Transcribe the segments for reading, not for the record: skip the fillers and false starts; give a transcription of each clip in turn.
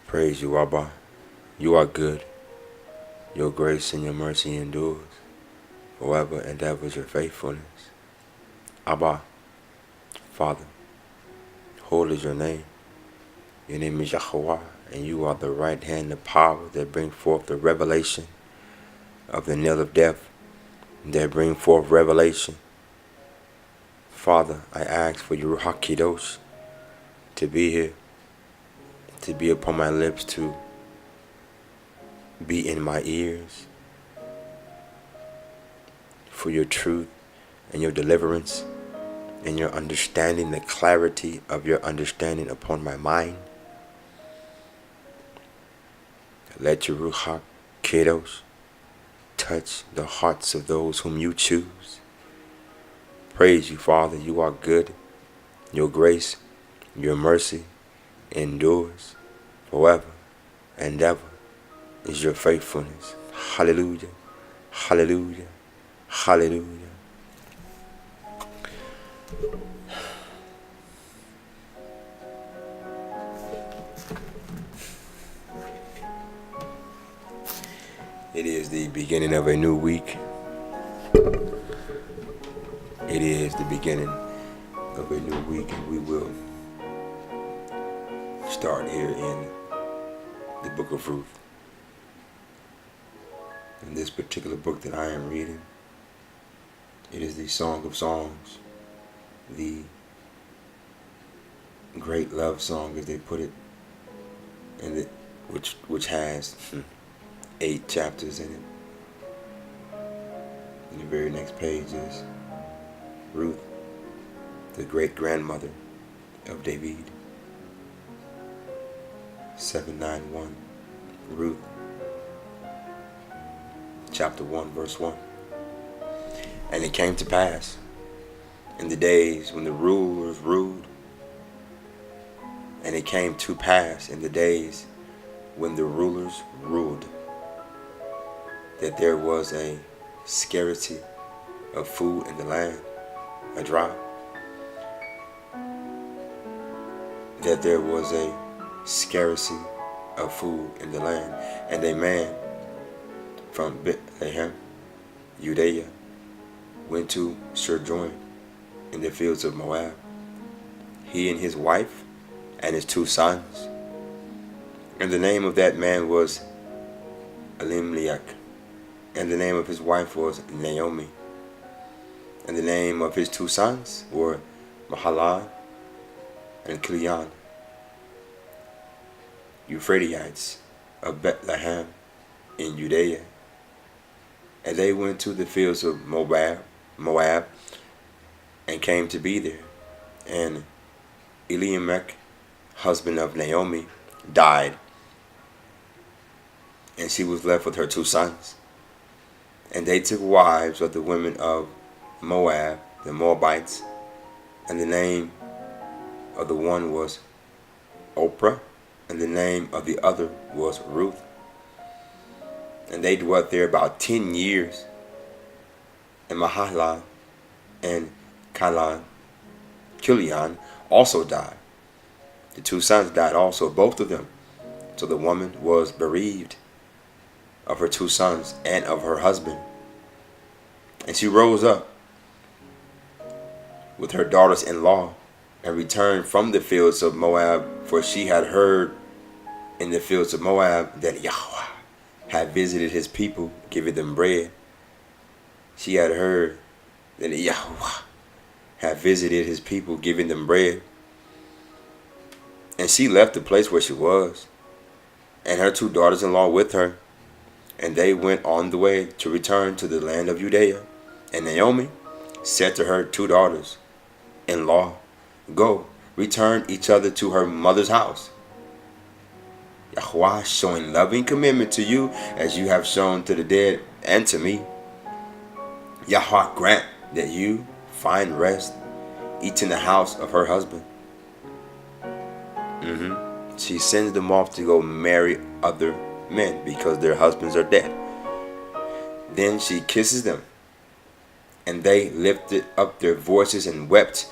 Praise you, Abba. You are good. Your grace and your mercy endures forever and ever is your faithfulness. Abba, Father, holy is your name. Your name is Yahweh, and you are the right hand of power that bring forth the revelation of the nail of death, that bring forth revelation. Father, I ask for your Ruach Kadosh to be here, to be upon my lips, to be in my ears, for your truth and your deliverance and your understanding, the clarity of your understanding upon my mind. Let your Ruach Kadosh touch the hearts of those whom you choose. Praise you, Father. You are good. Your grace, your mercy endures forever and ever is your faithfulness. Hallelujah. Hallelujah. Hallelujah. It is the beginning of a new week. It is the beginning of a new week, and we will start here in the book of Ruth. In this particular book that I am reading, it is the Song of Songs, the great love song, as they put it, and which has 8 chapters in it. And the very next page is Ruth, the great grandmother of David. 791, Ruth, chapter 1, verse 1. And it came to pass in the days when the rulers ruled, and it came to pass in the days when the rulers ruled, that there was a scarcity of food in the land, a drought, that there was a scarcity of food in the land, and a man from Bethlehem, Judea, went to sojourn in the fields of Moab, he and his wife and his 2 sons. And the name of that man was Elimelech, and the name of his wife was Naomi, and the name of his 2 sons were Mahalan and Kilion, Euphratites of Bethlehem in Judea. And they went to the fields of Moab, and came to be there. And Elimelech, husband of Naomi, died, and she was left with her 2 sons. And they took wives of the women of Moab, the Moabites, and the name of the one was Oprah, and the name of the other was Ruth. And they dwelt there about 10 years. And Mahalan and Kilion also died. The 2 sons died also, both of them. So the woman was bereaved of her 2 sons and of her husband. And she rose up with her daughters-in-law and returned from the fields of Moab, for she had heard in the fields of Moab that Yahweh had visited his people, giving them bread. She had heard that Yahweh had visited his people, giving them bread. And she left the place where she was, and her 2 daughters-in-law with her, and they went on the way to return to the land of Judea. And Naomi said to her 2 daughters-in-law, Go, return each other to her mother's house. Yahweh showing loving commitment to you as you have shown to the dead and to me. Yahweh grant that you find rest, each in the house of her husband. She sends them off to go marry other men because their husbands are dead. Then she kisses them And they lifted up their voices and wept.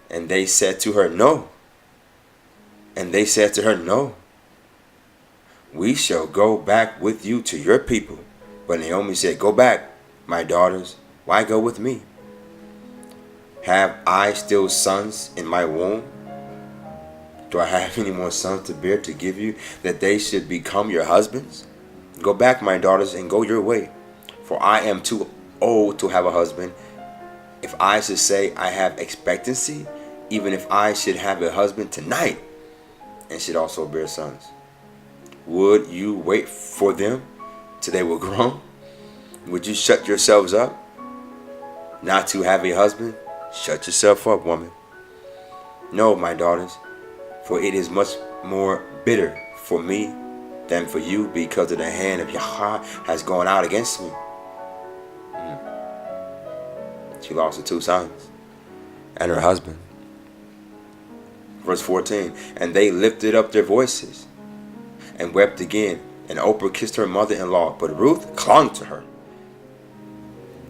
And they said to her, No. And they said to her, No. We shall go back with you to your people. But Naomi said, Go back, my daughters. Why go with me? Have I still sons in my womb? Do I have any more sons to bear to give you, that they should become your husbands? Go back, my daughters, and go your way. For I am too old to have a husband. If I should say I have expectancy, even if I should have a husband tonight, and should also bear sons, would you wait for them till they were grown? Would you shut yourselves up not to have a husband? Shut yourself up, woman. No, my daughters, for it is much more bitter for me than for you, because of the hand of Yahweh has gone out against me. She lost her 2 sons and her husband. Verse 14, and they lifted up their voices and wept again. And Oprah kissed her mother-in-law, but Ruth clung to her.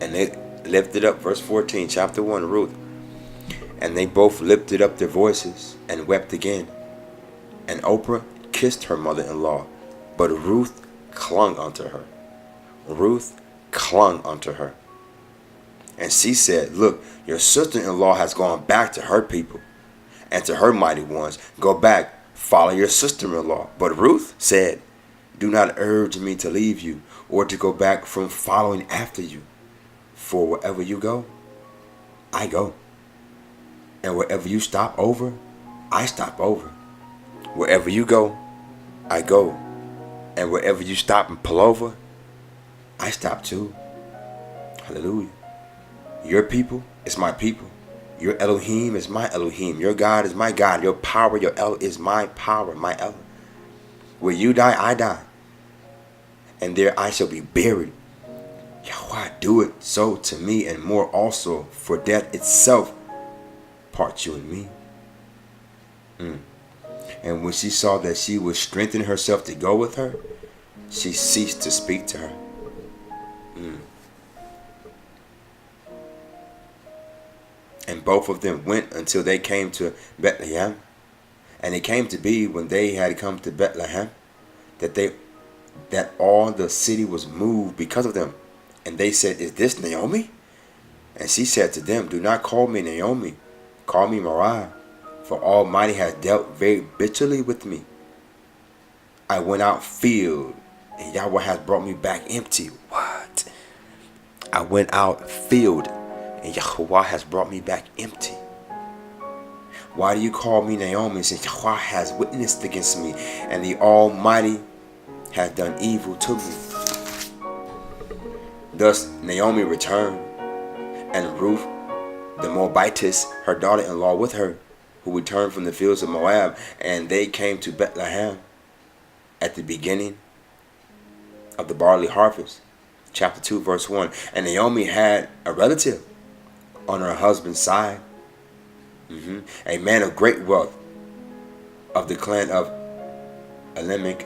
And they lifted up, verse 14, chapter 1, Ruth. And they both lifted up their voices and wept again. And Oprah kissed her mother-in-law, but Ruth clung unto her. Ruth clung unto her. And she said, Look, your sister-in-law has gone back to her people and to her mighty ones. Go back, follow your sister-in-law. But Ruth said, Do not urge me to leave you or to go back from following after you. For wherever you go, I go. And wherever you stop over, I stop over. Wherever you go, I go. And wherever you stop and pull over, I stop too. Hallelujah. Your people is my people. Your Elohim is my Elohim. Your God is my God. Your power, your El, is my power, my El. Where you die, I die. And there I shall be buried. Yahweh, do it so to me and more also, for death itself parts you and me. And when she saw that she would strengthen herself to go with her, she ceased to speak to her. And both of them went until they came to Bethlehem. And it came to be, when they had come to Bethlehem, that all the city was moved because of them. And they said, Is this Naomi? And she said to them, Do not call me Naomi, call me Mariah, for Almighty has dealt very bitterly with me. I went out filled, and Yahweh has brought me back empty. What? I went out filled, and Yahweh has brought me back empty. Why do you call me Naomi, since Yahweh has witnessed against me, and the Almighty has done evil to me? Thus Naomi returned, and Ruth the Moabitess, her daughter-in-law, with her, who returned from the fields of Moab, and they came to Bethlehem at the beginning of the barley harvest. Chapter 2, verse 1. And Naomi had a relative on her husband's side, a man of great wealth, of the clan of Elimelech,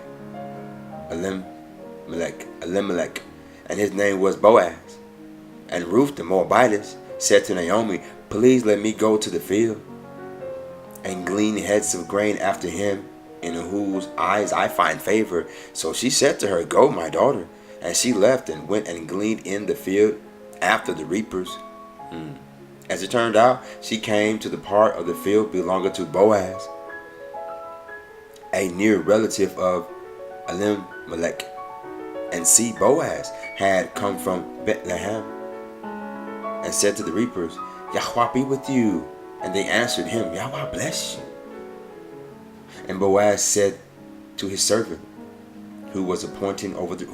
and his name was Boaz. And Ruth the Moabitess said to Naomi, Please let me go to the field and glean heads of grain after him, in whose eyes I find favor. So she said to her, Go, my daughter. And she left and went and gleaned in the field after the reapers. As it turned out, she came to the part of the field belonging to Boaz, a near relative of Elimelech. And see, Boaz had come from Bethlehem, and said to the reapers, Yahweh be with you. And they answered him, Yahweh bless you. And Boaz said to his servant, who was appointed over the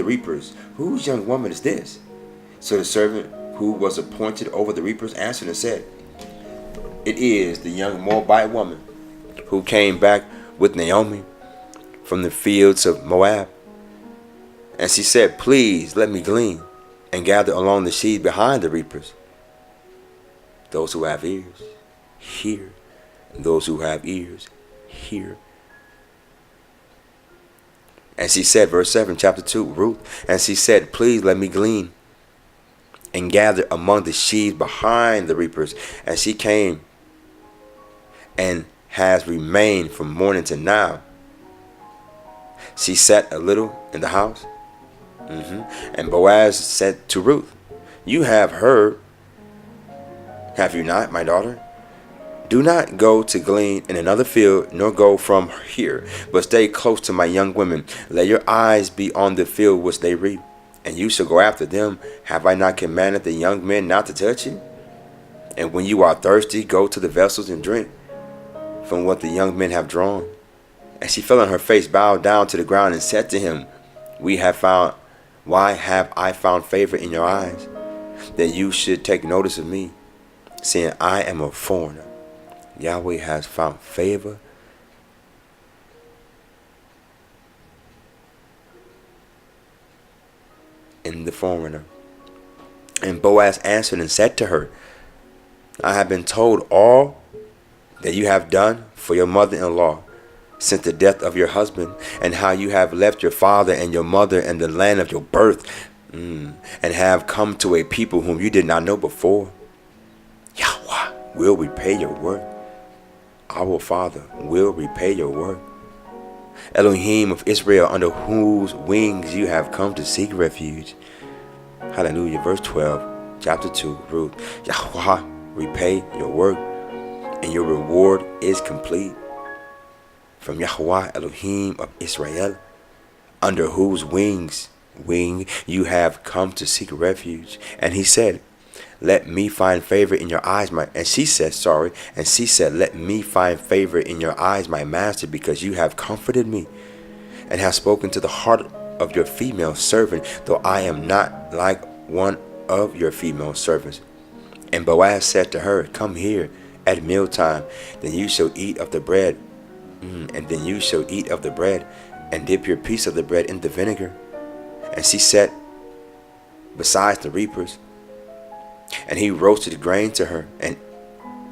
reapers, Whose young woman is this? So the servant who was appointed over the reapers answered and said, It is the young Moabite woman who came back with Naomi from the fields of Moab. And she said, Please let me glean and gather along the sheaves behind the reapers. Those who have ears, hear. And those who have ears, hear. And she said, verse 7, chapter 2, Ruth. And she said, Please let me glean and gathered among the sheaves behind the reapers. And she came and has remained from morning to now. She sat a little in the house. And Boaz said to Ruth, "You have heard, have you not, my daughter? Do not go to glean in another field, nor go from here, but stay close to my young women. Let your eyes be on the field which they reap, and you shall go after them. Have I not commanded the young men not to touch you? And when you are thirsty, go to the vessels and drink from what the young men have drawn." And she fell on her face, bowed down to the ground, and said to him, Why have I found favor in your eyes, that you should take notice of me, seeing I am a foreigner? Yahweh has found favor in the foreigner. And Boaz answered and said to her, I have been told all that you have done for your mother-in-law since the death of your husband, and how you have left your father and your mother and the land of your birth, and have come to a people whom you did not know before. Yahweh will repay your work. Our Father will repay your work. Elohim of Israel, under whose wings you have come to seek refuge. Hallelujah. Verse 12, chapter 2, Ruth. Yahweh repay your work, and your reward is complete. From Yahweh Elohim of Israel, under whose wing you have come to seek refuge. And he said, let me find favor in your eyes, and she said, let me find favor in your eyes, my master, because you have comforted me, and have spoken to the heart of your female servant, though I am not like one of your female servants. And Boaz said to her, come here at mealtime, then you shall eat of the bread. And then you shall eat of the bread, and dip your piece of the bread in the vinegar. And she sat beside the reapers, and he roasted grain to her, and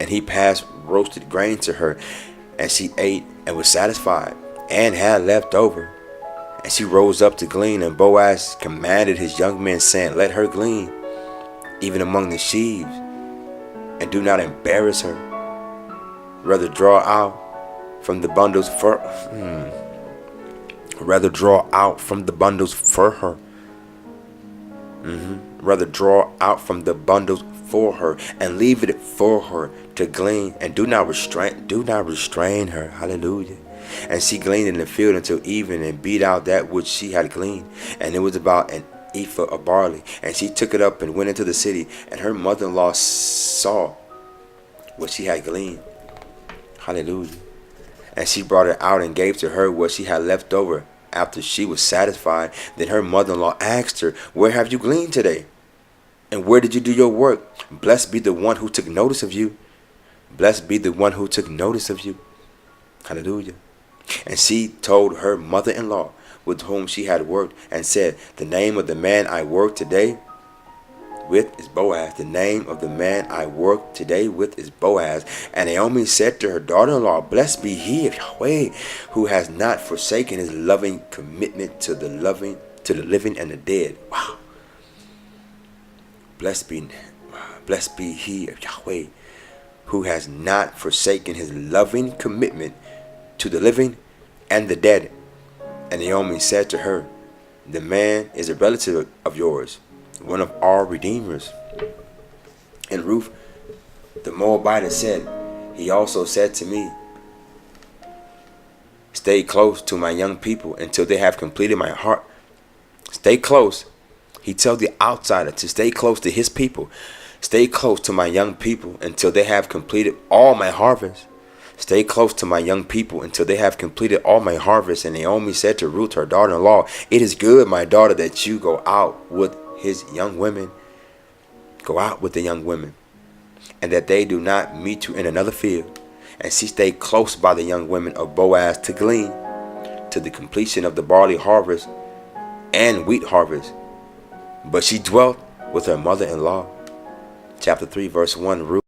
he passed roasted grain to her, and she ate and was satisfied, and had left over. And she rose up to glean, and Boaz commanded his young men, saying, let her glean, even among the sheaves, and do not embarrass her. Rather draw out from the bundles for Rather draw out from the bundles for her. Rather draw out from the bundles for her, and leave it for her to glean, and do not restrain her. Hallelujah. And she gleaned in the field until even, and beat out that which she had gleaned, and it was about an ephah of barley. And she took it up and went into the city, and her mother-in-law saw what she had gleaned. Hallelujah. And she brought it out and gave to her what she had left over after she was satisfied. Then her mother-in-law asked her, where have you gleaned today? And where did you do your work? Blessed be the one who took notice of you. Blessed be the one who took notice of you. Hallelujah. And she told her mother-in-law with whom she had worked, and said, the name of the man I work today with is Boaz. The name of the man I work today with is Boaz. And Naomi said to her daughter-in-law, blessed be he of Yahweh, who has not forsaken his loving commitment to the living and the dead. Wow. Blessed be he of Yahweh, who has not forsaken his loving commitment to the living and the dead. And Naomi said to her, the man is a relative of yours, one of our redeemers. And Ruth the Moabitess said, he also said to me, stay close to my young people until they have completed my heart. Stay close. He tells the outsider to stay close to his people. Stay close to my young people until they have completed all my harvest. Stay close to my young people until they have completed all my harvest. And Naomi said to Ruth, her daughter-in-law, it is good, my daughter, that you go out with his young women. Go out with the young women, and that they do not meet you in another field. And she stayed close by the young women of Boaz to glean to the completion of the barley harvest and wheat harvest. But she dwelt with her mother-in-law. Chapter 3, verse 1, Ruth.